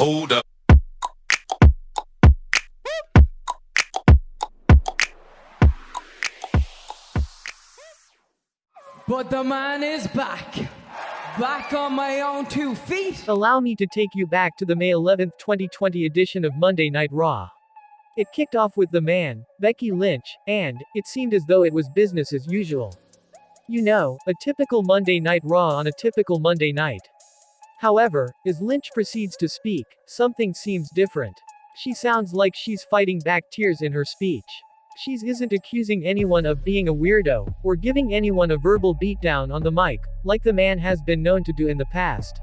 Hold up. But the man is back. Back on my own 2 feet. Allow me to take you back to the May 11th, 2020 edition of Monday Night Raw. It kicked off with the man, Becky Lynch, and it seemed as though it was business as usual. You know, a typical Monday Night Raw on a typical Monday night. However, as Lynch proceeds to speak, something seems different. She sounds like she's fighting back tears in her speech. She isn't accusing anyone of being a weirdo, or giving anyone a verbal beatdown on the mic, like the man has been known to do in the past.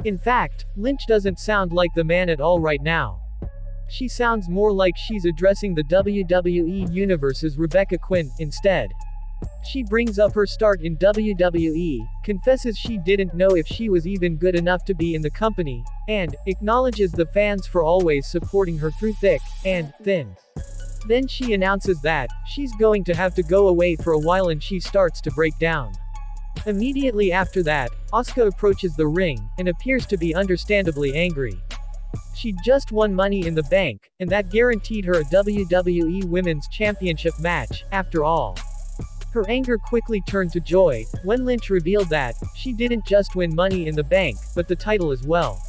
In fact, Lynch doesn't sound like the man at all right now. She sounds more like she's addressing the WWE Universe's Rebecca Quinn, instead. She brings up her start in WWE, confesses she didn't know if she was even good enough to be in the company, and acknowledges the fans for always supporting her through thick and thin. Then she announces that she's going to have to go away for a while and she starts to break down. Immediately after that, Asuka approaches the ring and appears to be understandably angry. She'd just won Money in the Bank, and that guaranteed her a WWE Women's Championship match, after all. Her anger quickly turned to joy when Lynch revealed that she didn't just win Money in the Bank, but the title as well.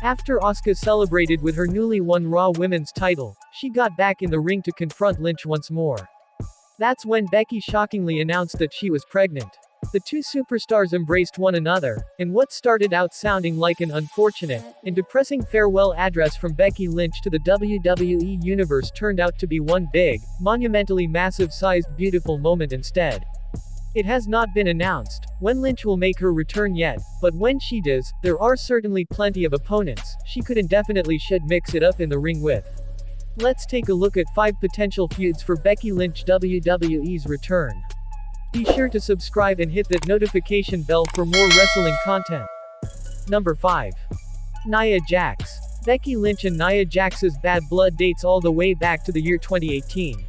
After Asuka celebrated with her newly won Raw Women's title, she got back in the ring to confront Lynch once more. That's when Becky shockingly announced that she was pregnant. The two superstars embraced one another, and what started out sounding like an unfortunate and depressing farewell address from Becky Lynch to the WWE Universe turned out to be one big, monumentally massive-sized beautiful moment instead. It has not been announced when Lynch will make her return yet, but when she does, there are certainly plenty of opponents she could and definitely should mix it up in the ring with. Let's take a look at 5 potential feuds for Becky Lynch WWE's return. Be sure to subscribe and hit that notification bell for more wrestling content. Number 5. Nia Jax. Becky Lynch and Nia Jax's bad blood dates all the way back to the year 2018.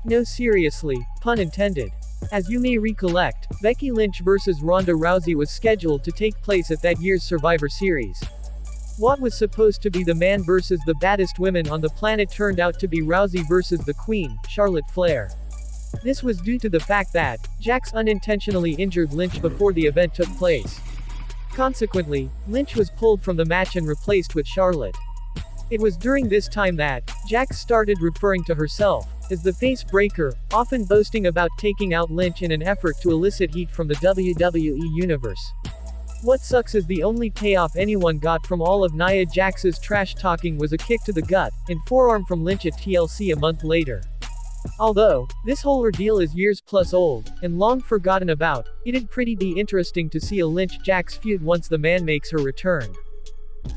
No, seriously, pun intended. As you may recollect, Becky Lynch vs Ronda Rousey was scheduled to take place at that year's Survivor Series. What was supposed to be the man versus the baddest women on the planet turned out to be Rousey versus the Queen, Charlotte Flair. This was due to the fact that Jax unintentionally injured Lynch before the event took place. Consequently, Lynch was pulled from the match and replaced with Charlotte. It was during this time that Jax started referring to herself as the face breaker, often boasting about taking out Lynch in an effort to elicit heat from the WWE Universe. What sucks is the only payoff anyone got from all of Nia Jax's trash talking was a kick to the gut and forearm from Lynch at TLC a month later. Although this whole ordeal is years plus old and long forgotten about, it'd pretty be interesting to see a Lynch-Jax feud once the man makes her return.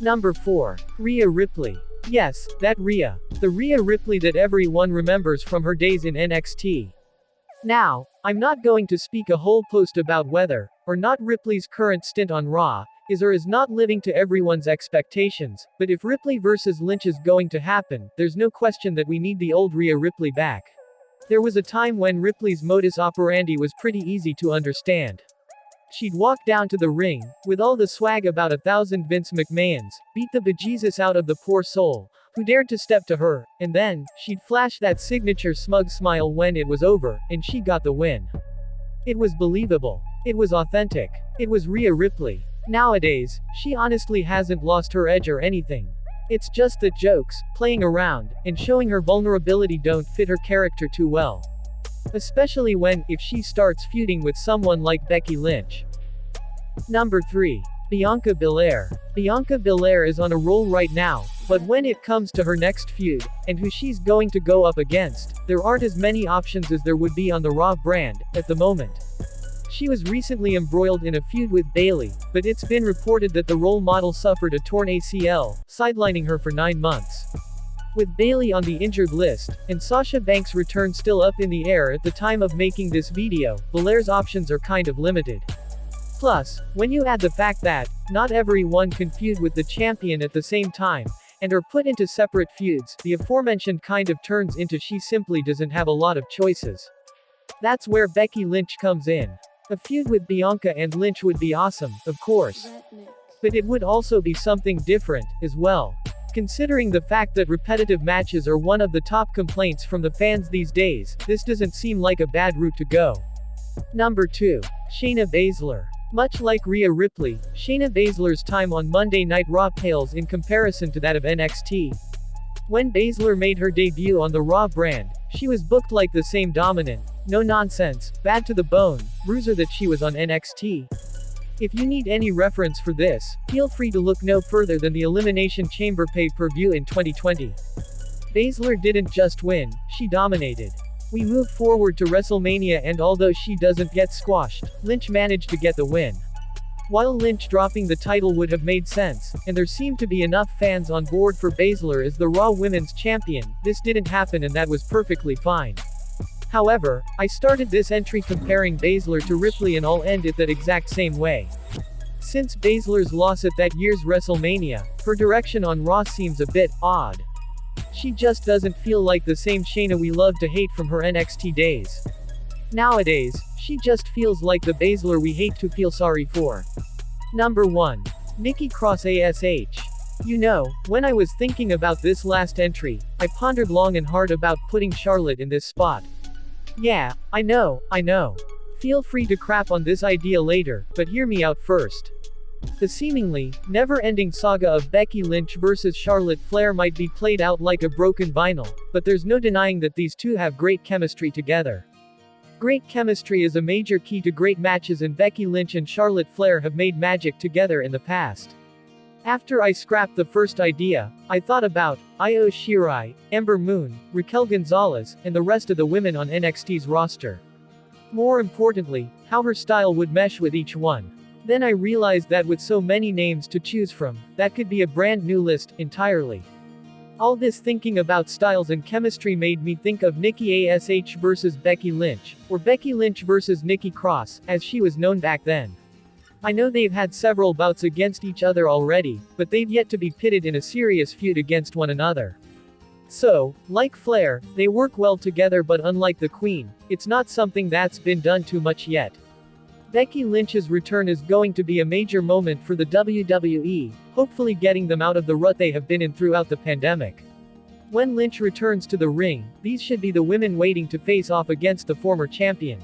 Number 4. Rhea Ripley. Yes, that Rhea. The Rhea Ripley that everyone remembers from her days in NXT. Now, I'm not going to speak a whole post about whether or not Ripley's current stint on Raw is or is not living to everyone's expectations, but if Ripley vs Lynch is going to happen, there's no question that we need the old Rhea Ripley back. There was a time when Ripley's modus operandi was pretty easy to understand. She'd walk down to the ring, with all the swag about 1,000 Vince McMahons, beat the bejesus out of the poor soul who dared to step to her, and then she'd flash that signature smug smile when it was over, and she got the win. It was believable. It was authentic. It was Rhea Ripley. Nowadays, she honestly hasn't lost her edge or anything. It's just that jokes, playing around, and showing her vulnerability don't fit her character too well. Especially if she starts feuding with someone like Becky Lynch. Number 3. Bianca Belair. Bianca Belair is on a roll right now, but when it comes to her next feud, and who she's going to go up against, there aren't as many options as there would be on the Raw brand, at the moment. She was recently embroiled in a feud with Bayley, but it's been reported that the role model suffered a torn ACL, sidelining her for 9 months. With Bayley on the injured list, and Sasha Banks' return still up in the air at the time of making this video, Belair's options are kind of limited. Plus, when you add the fact that not everyone can feud with the champion at the same time, and are put into separate feuds, the aforementioned kind of turns into she simply doesn't have a lot of choices. That's where Becky Lynch comes in. A feud with Bianca and Lynch would be awesome, of course. But it would also be something different, as well. Considering the fact that repetitive matches are one of the top complaints from the fans these days, this doesn't seem like a bad route to go. Number 2. Shayna Baszler. Much like Rhea Ripley, Shayna Baszler's time on Monday Night Raw pales in comparison to that of NXT. When Baszler made her debut on the Raw brand, she was booked like the same dominant, no-nonsense, bad-to-the-bone bruiser that she was on NXT. If you need any reference for this, feel free to look no further than the Elimination Chamber pay-per-view in 2020. Baszler didn't just win, she dominated. We move forward to WrestleMania, and although she doesn't get squashed, Lynch managed to get the win. While Lynch dropping the title would have made sense, and there seemed to be enough fans on board for Baszler as the Raw Women's Champion, this didn't happen, and that was perfectly fine. However, I started this entry comparing Baszler to Ripley, and I'll end it that exact same way. Since Baszler's loss at that year's WrestleMania, her direction on Raw seems a bit odd. She just doesn't feel like the same Shayna we love to hate from her NXT days. Nowadays, she just feels like the Baszler we hate to feel sorry for. Number 1. Nikki Cross ASH. You know, when I was thinking about this last entry, I pondered long and hard about putting Charlotte in this spot. Yeah, I know. Feel free to crap on this idea later, but hear me out first. The seemingly never-ending saga of Becky Lynch versus Charlotte Flair might be played out like a broken vinyl, but there's no denying that these two have great chemistry together. Great chemistry is a major key to great matches, and Becky Lynch and Charlotte Flair have made magic together in the past. After I scrapped the first idea, I thought about Io Shirai, Ember Moon, Raquel Gonzalez, and the rest of the women on NXT's roster. More importantly, how her style would mesh with each one. Then I realized that with so many names to choose from, that could be a brand new list, entirely. All this thinking about styles and chemistry made me think of Nikki ASH versus Becky Lynch, or Becky Lynch versus Nikki Cross, as she was known back then. I know they've had several bouts against each other already, but they've yet to be pitted in a serious feud against one another. So, like Flair, they work well together, but unlike the Queen, it's not something that's been done too much yet. Becky Lynch's return is going to be a major moment for the WWE, hopefully getting them out of the rut they have been in throughout the pandemic. When Lynch returns to the ring, these should be the women waiting to face off against the former champion.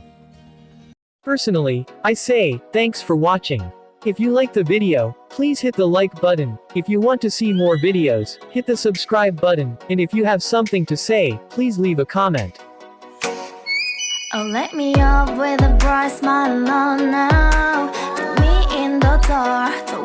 Personally, I say, thanks for watching. If you liked the video, please hit the like button. If you want to see more videos, hit the subscribe button, and if you have something to say, please leave a comment. Oh, let me up with a bright smile on now. Put me in the dark.